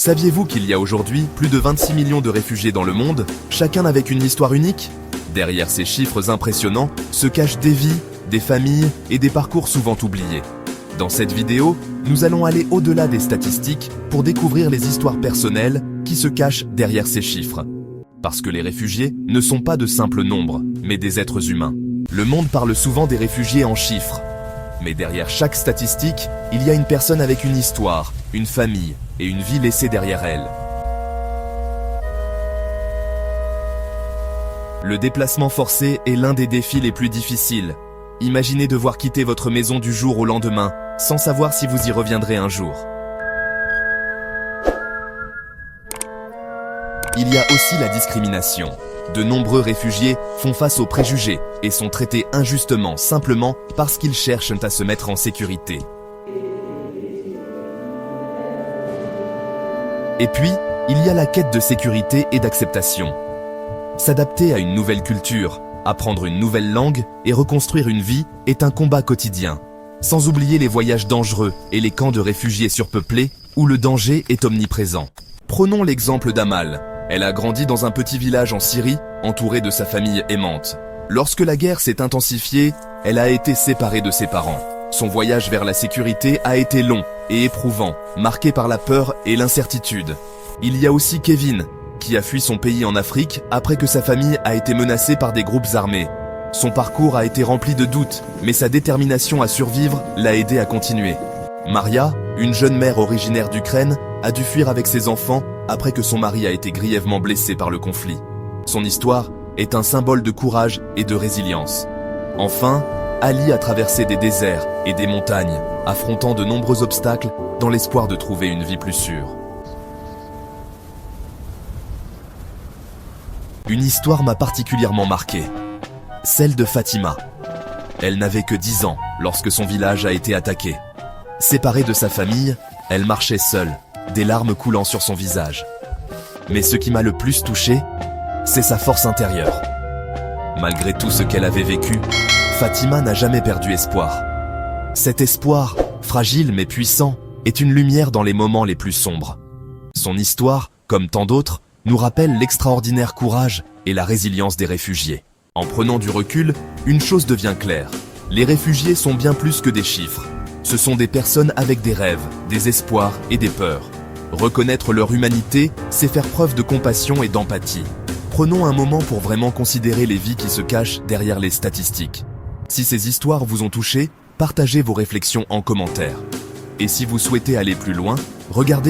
Saviez-vous qu'il y a aujourd'hui plus de 26 millions de réfugiés dans le monde, chacun avec une histoire unique? Derrière ces chiffres impressionnants se cachent des vies, des familles et des parcours souvent oubliés. Dans cette vidéo, nous allons aller au-delà des statistiques pour découvrir les histoires personnelles qui se cachent derrière ces chiffres. Parce que les réfugiés ne sont pas de simples nombres, mais des êtres humains. Le monde parle souvent des réfugiés en chiffres. Mais derrière chaque statistique, il y a une personne avec une histoire, une famille et une vie laissée derrière elle. Le déplacement forcé est l'un des défis les plus difficiles. Imaginez devoir quitter votre maison du jour au lendemain, sans savoir si vous y reviendrez un jour. Il y a aussi la discrimination. De nombreux réfugiés font face aux préjugés et sont traités injustement simplement parce qu'ils cherchent à se mettre en sécurité. Et puis, il y a la quête de sécurité et d'acceptation. S'adapter à une nouvelle culture, apprendre une nouvelle langue et reconstruire une vie est un combat quotidien. Sans oublier les voyages dangereux et les camps de réfugiés surpeuplés où le danger est omniprésent. Prenons l'exemple d'Amal. Elle a grandi dans un petit village en Syrie, entourée de sa famille aimante. Lorsque la guerre s'est intensifiée, elle a été séparée de ses parents. Son voyage vers la sécurité a été long et éprouvant, marqué par la peur et l'incertitude. Il y a aussi Kevin, qui a fui son pays en Afrique après que sa famille a été menacée par des groupes armés. Son parcours a été rempli de doutes, mais sa détermination à survivre l'a aidé à continuer. Maria, une jeune mère originaire d'Ukraine, a dû fuir avec ses enfants après que son mari a été grièvement blessé par le conflit. Son histoire est un symbole de courage et de résilience. Enfin, Ali a traversé des déserts et des montagnes, affrontant de nombreux obstacles dans l'espoir de trouver une vie plus sûre. Une histoire m'a particulièrement marqué, celle de Fatima. Elle n'avait que 10 ans lorsque son village a été attaqué. Séparée de sa famille, elle marchait seule, des larmes coulant sur son visage. Mais ce qui m'a le plus touché, c'est sa force intérieure. Malgré tout ce qu'elle avait vécu, Fatima n'a jamais perdu espoir. Cet espoir, fragile mais puissant, est une lumière dans les moments les plus sombres. Son histoire, comme tant d'autres, nous rappelle l'extraordinaire courage et la résilience des réfugiés. En prenant du recul, une chose devient claire. Les réfugiés sont bien plus que des chiffres. Ce sont des personnes avec des rêves, des espoirs et des peurs. Reconnaître leur humanité, c'est faire preuve de compassion et d'empathie. Prenons un moment pour vraiment considérer les vies qui se cachent derrière les statistiques. Si ces histoires vous ont touché, partagez vos réflexions en commentaire. Et si vous souhaitez aller plus loin, regardez